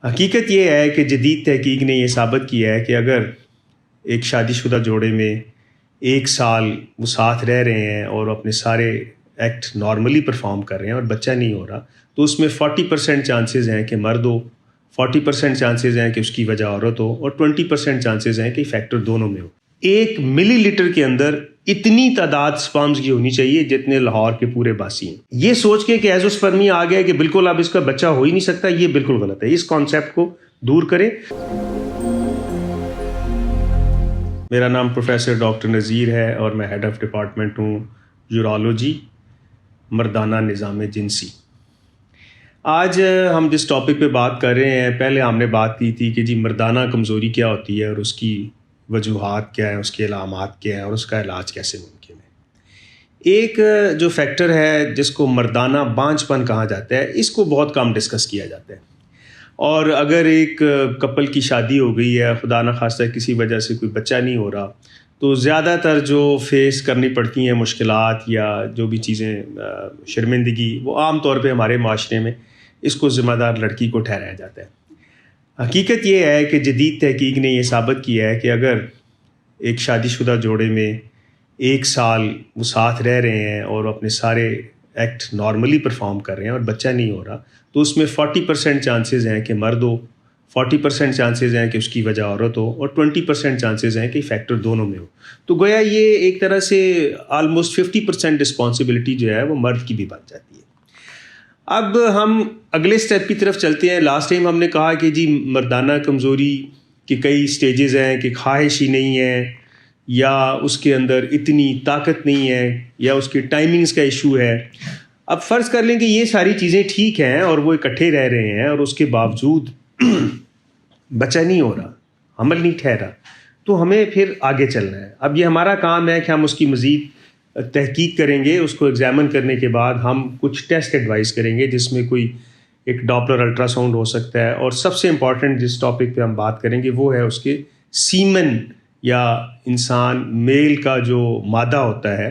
حقیقت یہ ہے کہ جدید تحقیق نے یہ ثابت کیا ہے کہ اگر ایک شادی شدہ جوڑے میں 1 سال وہ ساتھ رہ رہے ہیں اور اپنے سارے ایکٹ نارملی پرفارم کر رہے ہیں اور بچہ نہیں ہو رہا، تو اس میں 40% چانسز ہیں کہ مرد ہو، 40% چانسز ہیں کہ اس کی وجہ عورت ہو، اور 20% چانسز ہیں کہ فیکٹر دونوں میں ہو۔ 1 ملی لیٹر کے اندر اتنی تعداد سپرمز کی ہونی چاہیے جتنے لاہور کے پورے باسی ہیں۔ یہ سوچ کے کہ ایزوسپرمی آ گیا کہ بالکل اب اس کا بچہ ہو ہی نہیں سکتا، یہ بالکل غلط ہے۔ اس کانسیپٹ کو دور کریں۔ میرا نام پروفیسر ڈاکٹر نذیر ہے اور میں ہیڈ آف ڈپارٹمنٹ ہوں یورولوجی، مردانہ نظام جنسی۔ آج ہم جس ٹاپک پہ بات کر رہے ہیں، پہلے ہم نے بات کی تھی کہ جی مردانہ کمزوری کیا ہوتی ہے اور اس کی وجوہات کیا ہیں، اس کے علامات کیا ہیں اور اس کا علاج کیسے ممکن ہے۔ ایک جو فیکٹر ہے جس کو مردانہ بانجھ پن کہا جاتا ہے، اس کو بہت کم ڈسکس کیا جاتا ہے، اور اگر ایک کپل کی شادی ہو گئی ہے، خدا نخواستہ کسی وجہ سے کوئی بچہ نہیں ہو رہا، تو زیادہ تر جو فیس کرنی پڑتی ہیں مشکلات یا جو بھی چیزیں شرمندگی، وہ عام طور پہ ہمارے معاشرے میں اس کو ذمہ دار لڑکی کو ٹھہرایا جاتا ہے۔ حقیقت یہ ہے کہ جدید تحقیق نے یہ ثابت کیا ہے کہ اگر ایک شادی شدہ جوڑے میں 1 سال وہ ساتھ رہ رہے ہیں اور اپنے سارے ایکٹ نارملی پرفارم کر رہے ہیں اور بچہ نہیں ہو رہا، تو اس میں 40% چانسز ہیں کہ مرد ہو، 40% چانسز ہیں کہ اس کی وجہ عورت ہو، اور 20% چانسز ہیں کہ فیکٹر دونوں میں ہو۔ تو گویا یہ ایک طرح سے آلموسٹ 50% رسپانسبلٹی جو ہے وہ مرد کی بھی بن جاتی ہے۔ اب ہم اگلے سٹیپ کی طرف چلتے ہیں۔ لاسٹ ٹائم ہم نے کہا کہ جی مردانہ کمزوری کے کئی سٹیجز ہیں، کہ خواہش ہی نہیں ہے، یا اس کے اندر اتنی طاقت نہیں ہے، یا اس کی ٹائمنگز کا ایشو ہے۔ اب فرض کر لیں کہ یہ ساری چیزیں ٹھیک ہیں اور وہ اکٹھے رہ رہے ہیں اور اس کے باوجود بچہ نہیں ہو رہا، حمل نہیں ٹھہرا، تو ہمیں پھر آگے چلنا ہے۔ اب یہ ہمارا کام ہے کہ ہم اس کی مزید تحقیق کریں گے۔ اس کو ایگزامن کرنے کے بعد ہم کچھ ٹیسٹ ایڈوائز کریں گے، جس میں کوئی ایک ڈاپلر الٹرا ساؤنڈ ہو سکتا ہے، اور سب سے امپورٹنٹ جس ٹاپک پہ ہم بات کریں گے وہ ہے اس کے سیمن یا انسان میل کا جو مادہ ہوتا ہے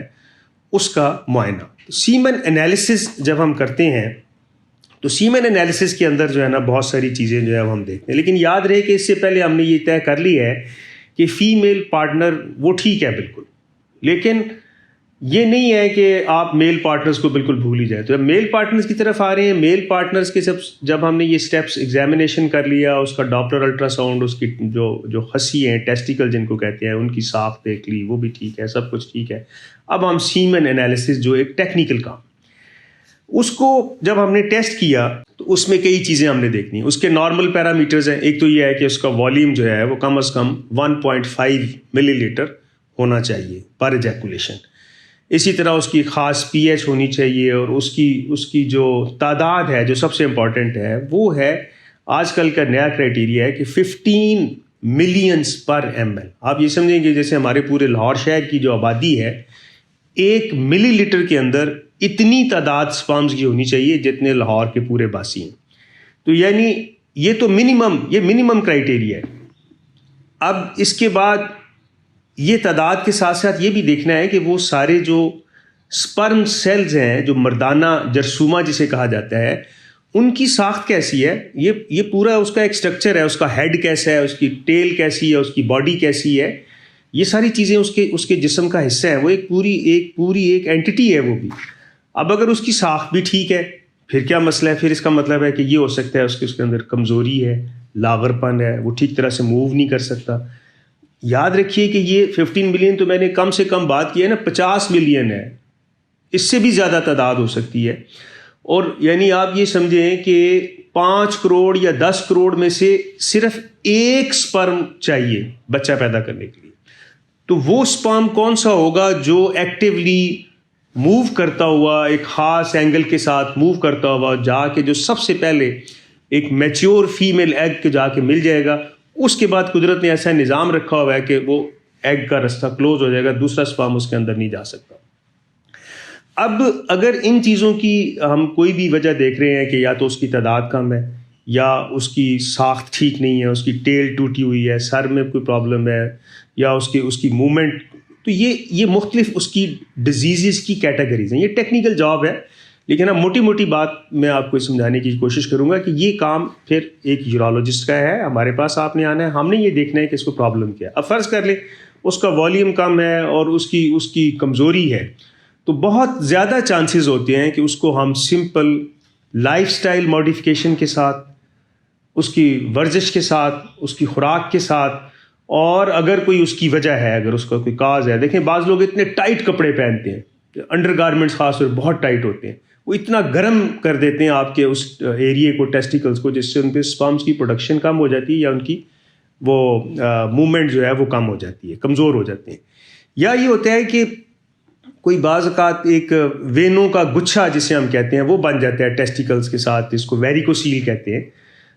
اس کا معائنہ۔ سیمن انالیسس جب ہم کرتے ہیں تو سیمن انالیسس کے اندر جو ہے نا بہت ساری چیزیں جو ہے وہ ہم دیکھتے ہیں، لیکن یاد رہے کہ اس سے پہلے ہم نے یہ طے کر لی ہے کہ فیمیل پارٹنر وہ ٹھیک ہے بالکل، لیکن یہ نہیں ہے کہ آپ میل پارٹنرز کو بالکل بھول ہی جائے۔ تو میل پارٹنرز کی طرف آ رہے ہیں۔ میل پارٹنرز کے جب ہم نے یہ سٹیپس ایگزامینیشن کر لیا، اس کا ڈاپلر الٹرا ساؤنڈ، اس کی جو خصی ہیں ٹیسٹیکل جن کو کہتے ہیں، ان کی ساخت دیکھ لی، وہ بھی ٹھیک ہے، سب کچھ ٹھیک ہے۔ اب ہم سیمن انالیسس جو ایک ٹیکنیکل کام، اس کو جب ہم نے ٹیسٹ کیا تو اس میں کئی چیزیں ہم نے دیکھنی۔ اس کے نارمل پیرامیٹرز ہیں۔ ایک تو یہ ہے کہ اس کا والیوم جو ہے وہ کم از کم 1.5 ملی لیٹر ہونا چاہیے پر ایجیکولیشن۔ اسی طرح اس کی خاص پی ایچ ہونی چاہیے، اور اس کی جو تعداد ہے جو سب سے امپورٹنٹ ہے وہ ہے، آج کل کا نیا کرائٹیریا ہے کہ 15 ملینز پر ایم ایل۔ آپ یہ سمجھیں کہ جیسے ہمارے پورے لاہور شہر کی جو آبادی ہے، 1 ملی لیٹر کے اندر اتنی تعداد سپرمز کی ہونی چاہیے جتنے لاہور کے پورے باسی ہیں۔ تو یعنی یہ تو منیمم کرائٹیریا ہے۔ اب اس کے بعد یہ تعداد کے ساتھ ساتھ یہ بھی دیکھنا ہے کہ وہ سارے جو سپرم سیلز ہیں، جو مردانہ جرثومہ جسے کہا جاتا ہے، ان کی ساخت کیسی ہے۔ یہ پورا اس کا ایک سٹرکچر ہے، اس کا ہیڈ کیسا ہے، اس کی ٹیل کیسی ہے، اس کی باڈی کیسی ہے، یہ ساری چیزیں اس کے جسم کا حصہ ہیں۔ وہ ایک پوری ایک اینٹی ہے وہ بھی۔ اب اگر اس کی ساخت بھی ٹھیک ہے، پھر کیا مسئلہ ہے؟ پھر اس کا مطلب ہے کہ یہ ہو سکتا ہے اس کے اندر کمزوری ہے، لاغر پن ہے، وہ ٹھیک طرح سے موو نہیں کر سکتا۔ یاد رکھیے کہ یہ 15 ملین تو میں نے کم سے کم بات کی ہے نا، 50 ملین ہے، اس سے بھی زیادہ تعداد ہو سکتی ہے۔ اور یعنی آپ یہ سمجھیں کہ 5 کروڑ یا 10 کروڑ میں سے صرف 1 سپرم چاہیے بچہ پیدا کرنے کے لیے۔ تو وہ سپرم کون سا ہوگا جو ایکٹیولی موو کرتا ہوا، ایک خاص اینگل کے ساتھ موو کرتا ہوا، جا کے جو سب سے پہلے ایک میچور فیمیل ایگ کے جا کے مل جائے گا۔ اس کے بعد قدرت نے ایسا نظام رکھا ہوا ہے کہ وہ ایگ کا رستہ کلوز ہو جائے گا، دوسرا سپرم اس کے اندر نہیں جا سکتا۔ اب اگر ان چیزوں کی ہم کوئی بھی وجہ دیکھ رہے ہیں کہ یا تو اس کی تعداد کم ہے، یا اس کی ساخت ٹھیک نہیں ہے، اس کی ٹیل ٹوٹی ہوئی ہے، سر میں کوئی پرابلم ہے، یا اس کی موومنٹ، تو یہ مختلف اس کی ڈیزیزز کی کیٹیگریز ہیں۔ یہ ٹیکنیکل جاب ہے، لیکن اب موٹی موٹی بات میں آپ کو سمجھانے کی کوشش کروں گا کہ یہ کام پھر ایک یورولوجسٹ کا ہے. ہمارے پاس آپ نے آنا ہے, ہم نے یہ دیکھنا ہے کہ اس کو پرابلم کیا ہے. اب فرض کر لیں اس کا والیوم کم ہے اور اس کی کمزوری ہے, تو بہت زیادہ چانسز ہوتے ہیں کہ اس کو ہم سمپل لائف سٹائل ماڈیفیکیشن کے ساتھ, اس کی ورزش کے ساتھ, اس کی خوراک کے ساتھ, اور اگر کوئی اس کی وجہ ہے, اگر اس کا کوئی کاز ہے. دیکھیں بعض لوگ اتنے ٹائٹ کپڑے پہنتے ہیں, انڈر گارمنٹس خاص طور پر بہت ٹائٹ ہوتے ہیں, وہ اتنا گرم کر دیتے ہیں آپ کے اس ایریے کو, ٹیسٹیکلس کو, جس سے ان پہ اسپرمس کی پروڈکشن کم ہو جاتی ہے یا ان کی وہ موومنٹ جو ہے وہ کم ہو جاتی ہے, کمزور ہو جاتے ہیں. یا یہ ہوتا ہے کہ کوئی بعض اوقات ایک وینوں کا گچھا جسے ہم کہتے ہیں وہ بن جاتا ہے ٹیسٹیکلس کے ساتھ, جس کو ویریکوسیل کہتے ہیں.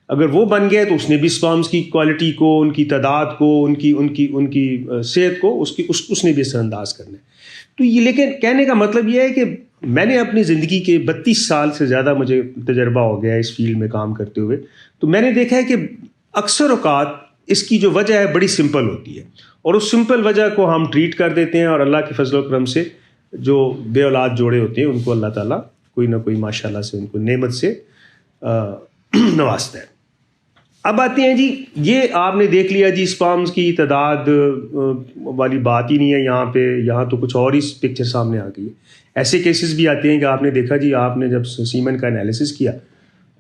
اگر وہ بن گیا تو اس نے بھی اسپرمس کی کوالٹی کو, ان کی تعداد کو, ان کی صحت کو اس نے بھی اثر انداز کرنا ہے. تو یہ لیکن کہنے کا مطلب یہ ہے کہ میں نے اپنی زندگی کے 32 سال سے زیادہ مجھے تجربہ ہو گیا ہے اس فیلڈ میں کام کرتے ہوئے, تو میں نے دیکھا ہے کہ اکثر اوقات اس کی جو وجہ ہے بڑی سمپل ہوتی ہے, اور اس سمپل وجہ کو ہم ٹریٹ کر دیتے ہیں, اور اللہ کے فضل و کرم سے جو بے اولاد جوڑے ہوتے ہیں ان کو اللہ تعالیٰ کوئی نہ کوئی ماشاء اللہ سے ان کو نعمت سے نوازتا ہے. اب آتے ہیں جی, یہ آپ نے دیکھ لیا جی اسپرمس کی تعداد والی بات ہی نہیں ہے یہاں پہ, یہاں تو کچھ اور ہی پکچر سامنے آ گئی ہے. ایسے کیسز بھی آتے ہیں کہ آپ نے دیکھا جی, آپ نے جب سیمن کا انالیسس کیا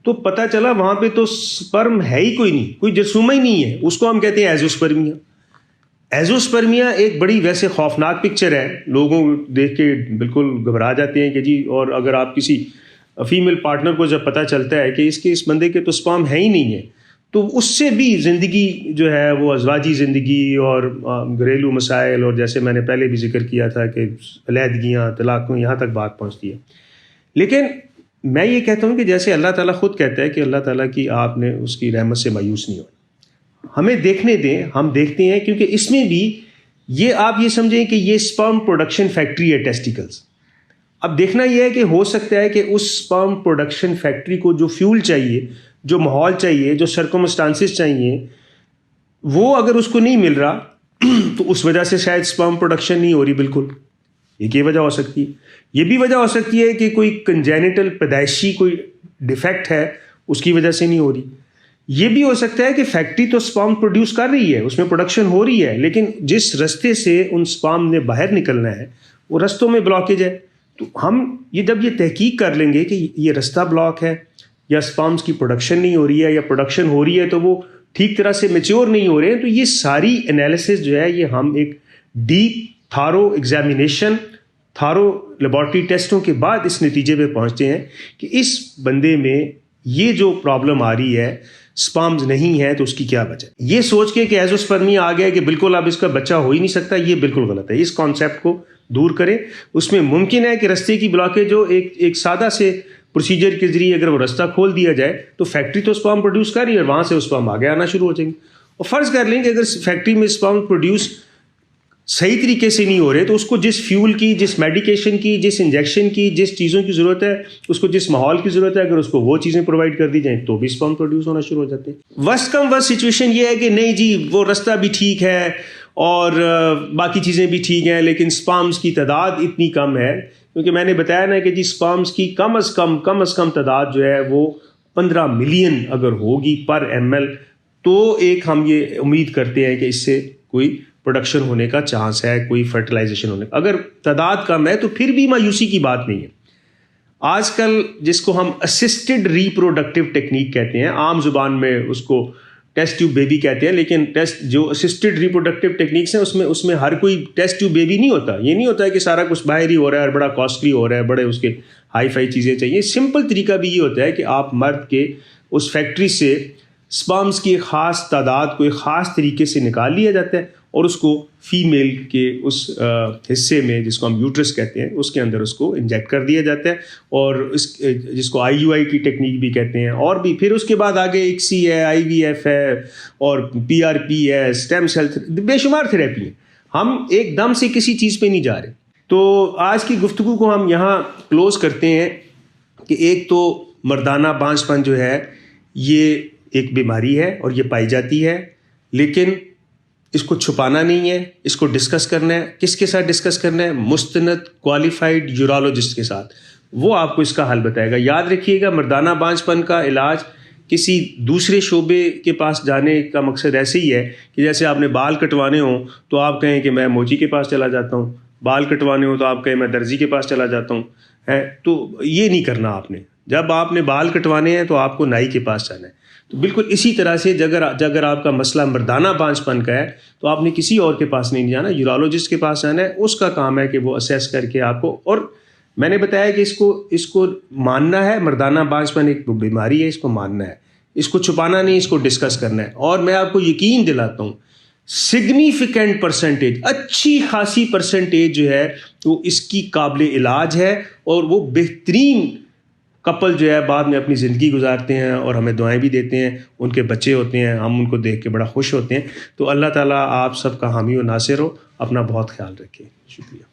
تو پتہ چلا وہاں پہ تو سپرم ہے ہی کوئی نہیں, کوئی جرثومہ ہی نہیں ہے. اس کو ہم کہتے ہیں ایزوسپرمیا. ایزوسپرمیا ایک بڑی ویسے خوفناک پکچر ہے, لوگوں دیکھ کے بالکل گھبرا جاتے ہیں کہ جی, اور اگر آپ کسی فیمیل پارٹنر کو جب پتہ چلتا ہے کہ اس بندے کے تو اسپرم ہے ہی نہیں ہے, تو اس سے بھی زندگی جو ہے وہ ازواجی زندگی اور گھریلو مسائل, اور جیسے میں نے پہلے بھی ذکر کیا تھا کہ علیحدگیاں, طلاقوں, یہاں تک بات پہنچتی ہے. لیکن میں یہ کہتا ہوں کہ جیسے اللہ تعالیٰ خود کہتا ہے کہ اللہ تعالیٰ کی آپ نے اس کی رحمت سے مایوس نہیں ہونا, ہمیں دیکھنے دیں, ہم دیکھتے ہیں, کیونکہ اس میں بھی یہ آپ یہ سمجھیں کہ یہ اسپرم پروڈکشن فیکٹری ہے ٹیسٹیکلز. اب دیکھنا یہ ہے کہ ہو سکتا ہے کہ اس اسپرم پروڈکشن فیکٹری کو جو فیول چاہیے, جو ماحول چاہیے, جو سرکمسٹانسز چاہیے, وہ اگر اس کو نہیں مل رہا تو اس وجہ سے شاید اسپرم پروڈکشن نہیں ہو رہی. بالکل ایک یہ وجہ ہو سکتی ہے. یہ بھی وجہ ہو سکتی ہے کہ کوئی کنجینیٹل پیدائشی کوئی ڈیفیکٹ ہے, اس کی وجہ سے نہیں ہو رہی. یہ بھی ہو سکتا ہے کہ فیکٹری تو اسپرم پروڈیوس کر رہی ہے, اس میں پروڈکشن ہو رہی ہے, لیکن جس رستے سے ان اسپرم نے باہر نکلنا ہے وہ رستوں میں بلاکیج ہے. تو ہم جب یہ تحقیق کر لیں گے کہ یہ رستہ بلاک ہے, یا اسپرمس کی پروڈکشن نہیں ہو رہی ہے, یا پروڈکشن ہو رہی ہے تو وہ ٹھیک طرح سے میچور نہیں ہو رہے ہیں, تو یہ ساری انالیسس جو ہے یہ ہم ایک deep thorough examination, thorough laboratory ٹیسٹوں کے بعد اس نتیجے پہ پہنچتے ہیں کہ اس بندے میں یہ جو پرابلم آ رہی ہے, اسپرمز نہیں ہے, تو اس کی کیا وجہ. یہ سوچ کے کہ ایزوسپرمیا آ گیا کہ بالکل اب اس کا بچہ ہو ہی نہیں سکتا, یہ بالکل غلط ہے. اس کانسیپٹ کو دور کریں. اس میں ممکن ہے کہ رستے کی بلاکیج ہو, ایک سادہ سے پروسیجر کے ذریعے اگر وہ رستہ کھول دیا جائے تو فیکٹری تو اسپرم پروڈیوس کر رہی ہے, اور وہاں سے اسپرم آگے آنا شروع ہو جائیں گے. اور فرض کر لیں کہ اگر فیکٹری میں اسپرم پروڈیوس صحیح طریقے سے نہیں ہو رہے, تو اس کو جس فیول کی, جس میڈیکیشن کی, جس انجیکشن کی, جس چیزوں کی ضرورت ہے, اس کو جس ماحول کی ضرورت ہے, اگر اس کو وہ چیزیں پرووائڈ کر دی جائیں تو بھی اسپرم پروڈیوس ہونا شروع ہو جاتے ہیں. ورسٹ کم ورسٹ سچویشن یہ ہے کہ نہیں جی وہ رستہ بھی ٹھیک ہے اور باقی چیزیں بھی ٹھیک ہیں, لیکن اسپرمس کی تعداد اتنی کم ہے, کیونکہ میں نے بتایا نا کہ جی اسپرمس کی کم از کم تعداد جو ہے وہ 15 ملین اگر ہوگی پر ml, تو ایک ہم یہ امید کرتے ہیں کہ اس سے کوئی پروڈکشن ہونے کا چانس ہے, کوئی فرٹیلائزیشن ہونے کا. اگر تعداد کم ہے تو پھر بھی مایوسی کی بات نہیں ہے. آج کل جس کو ہم اسسٹڈ ریپروڈکٹیو ٹیکنیک کہتے ہیں, عام زبان میں اس کو ٹیسٹ ٹیوب بیبی کہتے ہیں, لیکن جو اسسٹڈ ریپروڈکٹیو ٹیکنیکس ہیں اس میں ہر کوئی ٹیسٹ ٹیوب بیبی نہیں ہوتا. یہ نہیں ہوتا ہے کہ سارا کچھ باہر ہی ہو رہا ہے اور بڑا کاسٹلی ہو رہا ہے, بڑے اس کے ہائی فائی چیزیں چاہیے. سمپل طریقہ بھی یہ ہوتا ہے کہ آپ مرد کے اس فیکٹری سے اسپرمس کی ایک خاص تعداد کو ایک خاص طریقے سے نکال لیا جاتا ہے, اور اس کو فیمیل کے اس حصے میں جس کو ہم یوٹرس کہتے ہیں اس کے اندر اس کو انجیکٹ کر دیا جاتا ہے, اور جس کو IUI کی ٹیکنیک بھی کہتے ہیں. اور بھی پھر اس کے بعد آگے ICSI ہے, IVF ہے, اور PRP ہے, اسٹیم سیل, بے شمار تھراپی ہیں. ہم ایک دم سے کسی چیز پہ نہیں جا رہے. تو آج کی گفتگو کو ہم یہاں کلوز کرتے ہیں کہ ایک تو مردانہ بانجھ پن جو ہے یہ ایک بیماری ہے اور یہ پائی جاتی ہے, لیکن اس کو چھپانا نہیں ہے, اس کو ڈسکس کرنا ہے. کس کے ساتھ ڈسکس کرنا ہے؟ مستند کوالیفائڈ یورولوجسٹ کے ساتھ. وہ آپ کو اس کا حل بتائے گا. یاد رکھیے گا مردانہ بانجھ پن کا علاج کسی دوسرے شعبے کے پاس جانے کا مقصد ایسے ہی ہے کہ جیسے آپ نے بال کٹوانے ہوں تو آپ کہیں کہ میں موچی کے پاس چلا جاتا ہوں, بال کٹوانے ہوں تو آپ کہیں میں درزی کے پاس چلا جاتا ہوں. تو یہ نہیں کرنا آپ نے. جب آپ نے بال کٹوانے ہیں تو آپ کو نائی کے پاس جانا ہے. تو بالکل اسی طرح سے اگر آپ کا مسئلہ مردانہ بانجھ پن کا ہے تو آپ نے کسی اور کے پاس نہیں جانا, یورالوجسٹ کے پاس جانا ہے. اس کا کام ہے کہ وہ اسیس کر کے آپ کو, اور میں نے بتایا کہ اس کو ماننا ہے. مردانہ بانجھ پن ایک بیماری ہے, اس کو ماننا ہے, اس کو چھپانا نہیں, اس کو ڈسکس کرنا ہے. اور میں آپ کو یقین دلاتا ہوں سگنیفیکنٹ پرسنٹیج, اچھی خاصی پرسنٹیج جو ہے وہ اس کی قابل علاج ہے, اور وہ بہترین کپل جو ہے بعد میں اپنی زندگی گزارتے ہیں اور ہمیں دعائیں بھی دیتے ہیں, ان کے بچے ہوتے ہیں, ہم ان کو دیکھ کے بڑا خوش ہوتے ہیں. تو اللہ تعالیٰ آپ سب کا حامی و ناصر ہو. اپنا بہت خیال رکھیں. شکریہ.